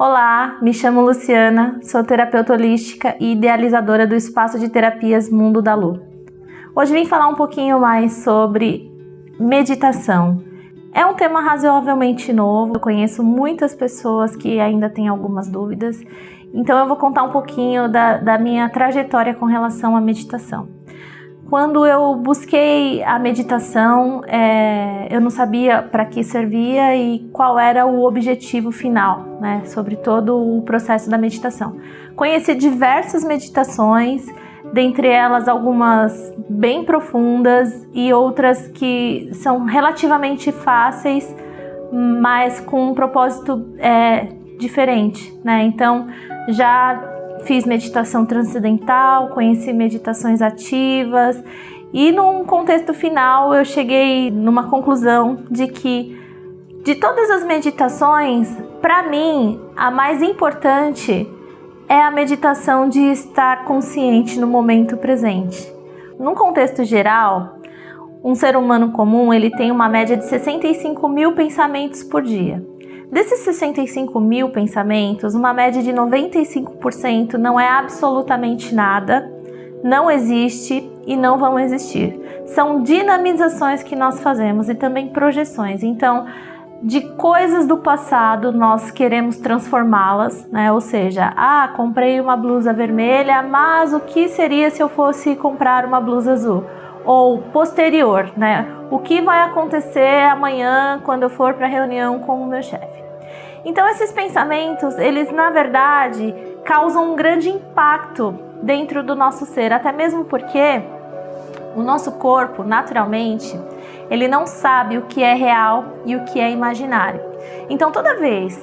Olá, me chamo Luciana, sou terapeuta holística e idealizadora do Espaço de Terapias Mundo da Lu. Hoje vim falar um pouquinho mais sobre meditação. É um tema razoavelmente novo, eu conheço muitas pessoas que ainda têm algumas dúvidas, então eu vou contar um pouquinho da minha trajetória com relação à meditação. Quando eu busquei a meditação, eu não sabia para que servia e qual era o objetivo final, né, sobre todo o processo da meditação. Conheci diversas meditações, dentre elas algumas bem profundas e outras que são relativamente fáceis, mas com um propósito diferente, né? Então, já fiz meditação transcendental, conheci meditações ativas e num contexto final eu cheguei numa conclusão de que de todas as meditações, para mim, a mais importante é a meditação de estar consciente no momento presente. Num contexto geral, um ser humano comum ele tem uma média de 65 mil pensamentos por dia. Desses 65 mil pensamentos, uma média de 95% não é absolutamente nada, não existe e não vão existir. São dinamizações que nós fazemos e também projeções. Então, de coisas do passado, nós queremos transformá-las, né? Ou seja, comprei uma blusa vermelha, mas o que seria se eu fosse comprar uma blusa azul? Ou posterior, né? O que vai acontecer amanhã quando eu for para a reunião com o meu chefe? Então esses pensamentos, eles na verdade causam um grande impacto dentro do nosso ser, até mesmo porque o nosso corpo, naturalmente, ele não sabe o que é real e o que é imaginário. Então toda vez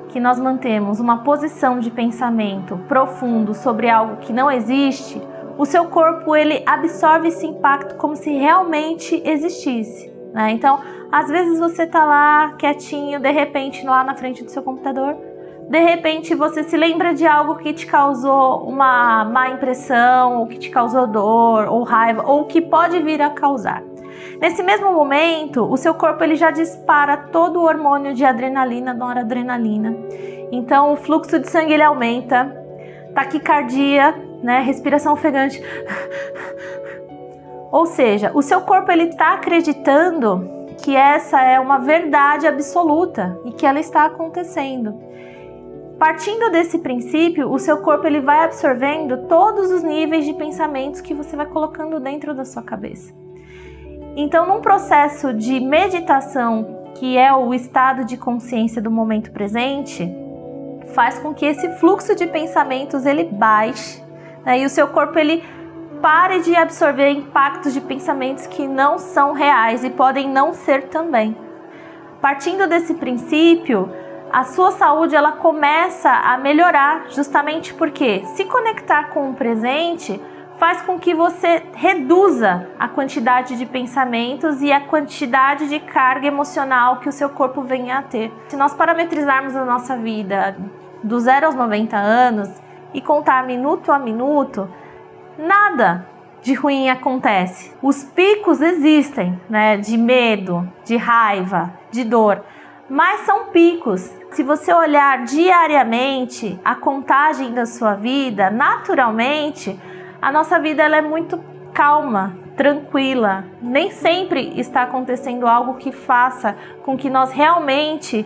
que nós mantemos uma posição de pensamento profundo sobre algo que não existe, o seu corpo ele absorve esse impacto como se realmente existisse, né? Então, às vezes você tá lá quietinho, de repente lá na frente do seu computador, de repente você se lembra de algo que te causou uma má impressão, ou que te causou dor, ou raiva, ou que pode vir a causar. Nesse mesmo momento, o seu corpo ele já dispara todo o hormônio de adrenalina, noradrenalina. Então, o fluxo de sangue ele aumenta, taquicardia, né, respiração ofegante. Ou seja, o seu corpo ele está acreditando que essa é uma verdade absoluta e que ela está acontecendo. Partindo desse princípio, o seu corpo ele vai absorvendo todos os níveis de pensamentos que você vai colocando dentro da sua cabeça. Então, num processo de meditação, que é o estado de consciência do momento presente, faz com que esse fluxo de pensamentos ele baixe, né, e o seu corpo ele pare de absorver impactos de pensamentos que não são reais e podem não ser também. Partindo desse princípio, a sua saúde ela começa a melhorar, justamente porque se conectar com o presente faz com que você reduza a quantidade de pensamentos e a quantidade de carga emocional que o seu corpo venha a ter. Se nós parametrizarmos a nossa vida do 0 aos 90 anos e contar minuto a minuto, nada de ruim acontece. Os picos existem, né, de medo, de raiva, de dor, mas são picos. Se você olhar diariamente a contagem da sua vida, naturalmente, a nossa vida ela é muito calma, tranquila. Nem sempre está acontecendo algo que faça com que nós realmente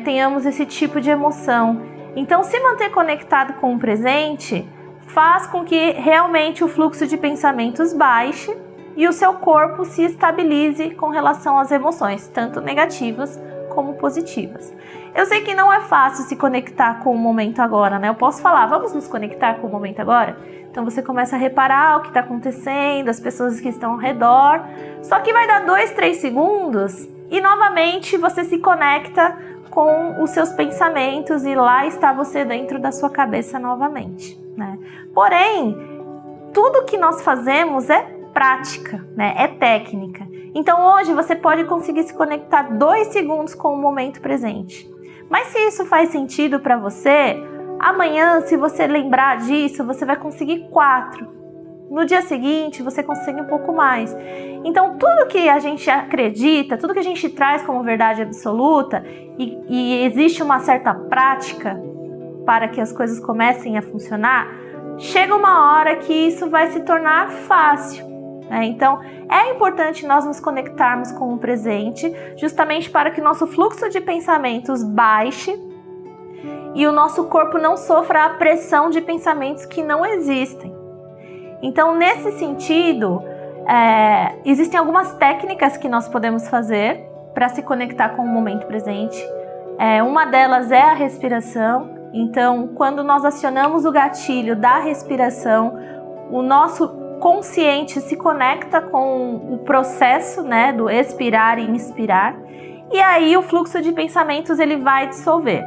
tenhamos esse tipo de emoção. Então, se manter conectado com o presente faz com que realmente o fluxo de pensamentos baixe e o seu corpo se estabilize com relação às emoções, tanto negativas como positivas. Eu sei que não é fácil se conectar com o momento agora, né? Eu posso falar, vamos nos conectar com o momento agora? Então você começa a reparar o que está acontecendo, as pessoas que estão ao redor, só que vai dar 2, 3 segundos e novamente você se conecta com os seus pensamentos e lá está você dentro da sua cabeça novamente, né? Porém, tudo que nós fazemos é prática, né? É técnica. Então hoje você pode conseguir se conectar 2 segundos com o momento presente. Mas se isso faz sentido para você, amanhã, se você lembrar disso, você vai conseguir 4. no dia seguinte você consegue um pouco mais. Então tudo que a gente acredita, tudo que a gente traz como verdade absoluta e existe uma certa prática para que as coisas comecem a funcionar, chega uma hora que isso vai se tornar fácil. Então é importante nós nos conectarmos com o presente, justamente para que nosso fluxo de pensamentos baixe e o nosso corpo não sofra a pressão de pensamentos que não existem. Então, nesse sentido, existem algumas técnicas que nós podemos fazer para se conectar com o momento presente. Uma delas é a respiração. Então, quando nós acionamos o gatilho da respiração, o nosso consciente se conecta com o processo, né, do expirar e inspirar, e aí o fluxo de pensamentos ele vai dissolver.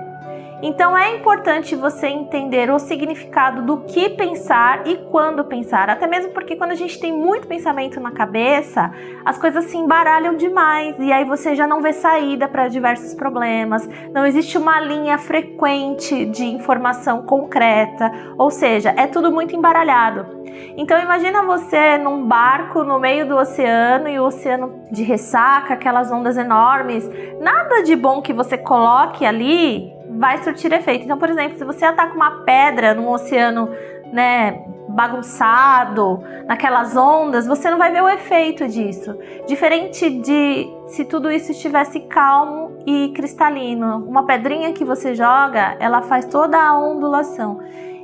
Então é importante você entender o significado do que pensar e quando pensar, até mesmo porque quando a gente tem muito pensamento na cabeça, as coisas se embaralham demais e aí você já não vê saída para diversos problemas, não existe uma linha frequente de informação concreta, ou seja, é tudo muito embaralhado. Então imagina você num barco no meio do oceano e o oceano de ressaca, aquelas ondas enormes, nada de bom que você coloque ali vai surtir efeito. Então, por exemplo, se você ataca uma pedra num oceano, né, bagunçado, naquelas ondas, você não vai ver o efeito disso. Diferente de se tudo isso estivesse calmo e cristalino. Uma pedrinha que você joga, ela faz toda a ondulação.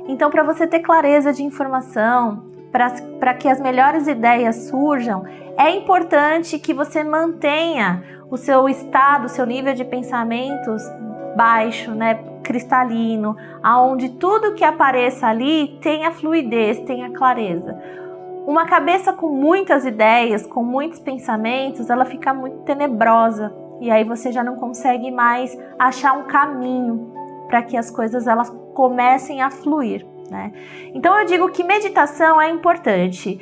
Então, para você ter clareza de informação, para que as melhores ideias surjam, é importante que você mantenha o seu estado, o seu nível de pensamentos baixo, né, cristalino, aonde tudo que apareça ali tenha fluidez, tenha clareza. Uma cabeça com muitas ideias, com muitos pensamentos, ela fica muito tenebrosa e aí você já não consegue mais achar um caminho para que as coisas elas comecem a fluir, né? Então eu digo que meditação é importante.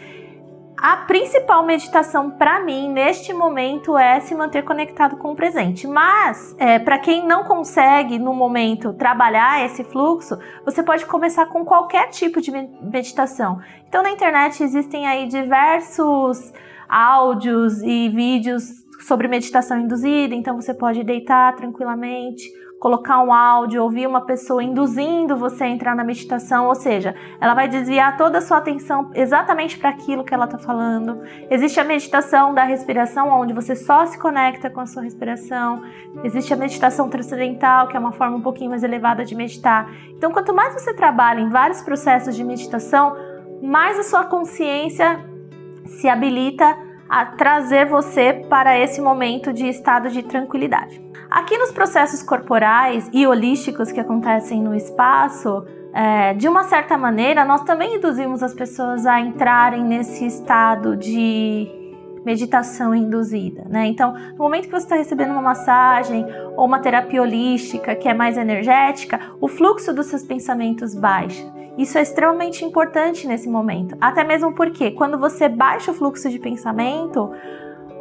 A principal meditação para mim neste momento é se manter conectado com o presente, mas para quem não consegue no momento trabalhar esse fluxo, você pode começar com qualquer tipo de meditação. Então na internet existem aí diversos áudios e vídeos sobre meditação induzida, então você pode deitar tranquilamente, colocar um áudio, ouvir uma pessoa induzindo você a entrar na meditação, ou seja, ela vai desviar toda a sua atenção exatamente para aquilo que ela está falando. Existe a meditação da respiração, onde você só se conecta com a sua respiração. Existe a meditação transcendental, que é uma forma um pouquinho mais elevada de meditar. Então, quanto mais você trabalha em vários processos de meditação, mais a sua consciência se habilita a trazer você para esse momento de estado de tranquilidade. Aqui nos processos corporais e holísticos que acontecem no espaço, de uma certa maneira, nós também induzimos as pessoas a entrarem nesse estado de meditação induzida, né? Então, no momento que você está recebendo uma massagem ou uma terapia holística que é mais energética, o fluxo dos seus pensamentos baixa. Isso é extremamente importante nesse momento, até mesmo porque quando você baixa o fluxo de pensamento,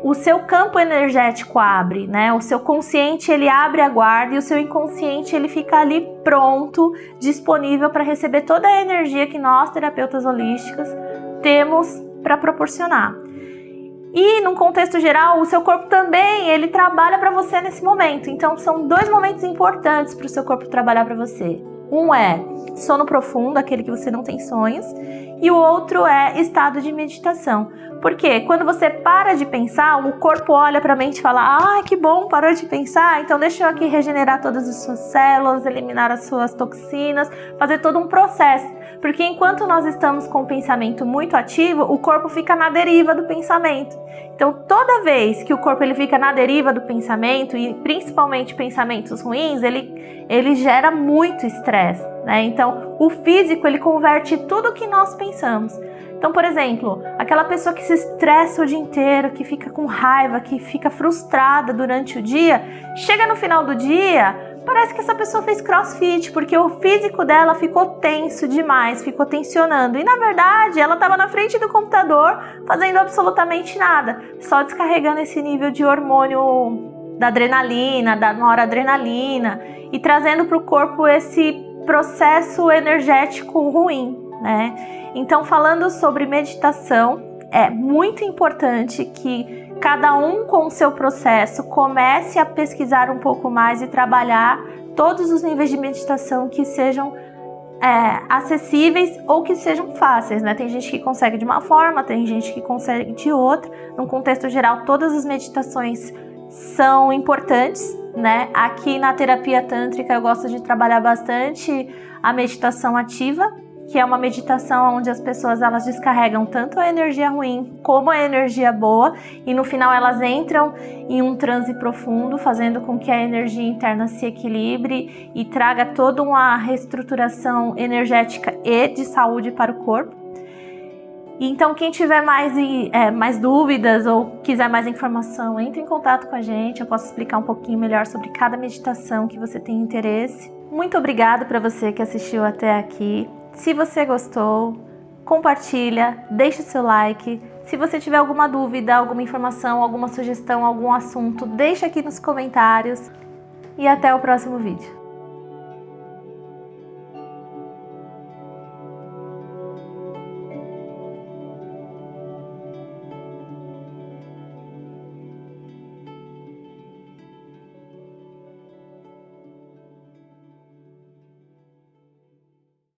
o seu campo energético abre, né? O seu consciente ele abre a guarda e o seu inconsciente ele fica ali pronto, disponível para receber toda a energia que nós, terapeutas holísticos, temos para proporcionar. E, num contexto geral, o seu corpo também, ele trabalha para você nesse momento. Então, são dois momentos importantes para o seu corpo trabalhar para você. Um é sono profundo, aquele que você não tem sonhos, e o outro é estado de meditação. Porque quando você para de pensar, o corpo olha para a mente e fala: ah, que bom, parou de pensar, então deixa eu aqui regenerar todas as suas células, eliminar as suas toxinas, fazer todo um processo. Porque enquanto nós estamos com o pensamento muito ativo, o corpo fica na deriva do pensamento. Então, toda vez que o corpo ele fica na deriva do pensamento, e principalmente pensamentos ruins, ele gera muito estresse, né? Então, o físico ele converte tudo o que nós pensamos. Então, por exemplo, aquela pessoa que se estressa o dia inteiro, que fica com raiva, que fica frustrada durante o dia, chega no final do dia, parece que essa pessoa fez crossfit, porque o físico dela ficou tenso demais, ficou tensionando. E na verdade, ela estava na frente do computador fazendo absolutamente nada, só descarregando esse nível de hormônio da adrenalina, da noradrenalina, e trazendo para o corpo esse processo energético ruim. né? Então, falando sobre meditação, é muito importante que cada um com o seu processo comece a pesquisar um pouco mais e trabalhar todos os níveis de meditação que sejam acessíveis ou que sejam fáceis, né? Tem gente que consegue de uma forma, tem gente que consegue de outra. No contexto geral, todas as meditações são importantes, né? Aqui na terapia tântrica eu gosto de trabalhar bastante a meditação ativa, que é uma meditação onde as pessoas elas descarregam tanto a energia ruim como a energia boa e no final elas entram em um transe profundo, fazendo com que a energia interna se equilibre e traga toda uma reestruturação energética e de saúde para o corpo. Então, quem tiver mais dúvidas ou quiser mais informação, entre em contato com a gente, eu posso explicar um pouquinho melhor sobre cada meditação que você tem interesse. Muito obrigada para você que assistiu até aqui. Se você gostou, compartilha, deixe seu like. Se você tiver alguma dúvida, alguma informação, alguma sugestão, algum assunto, deixa aqui nos comentários. E até o próximo vídeo.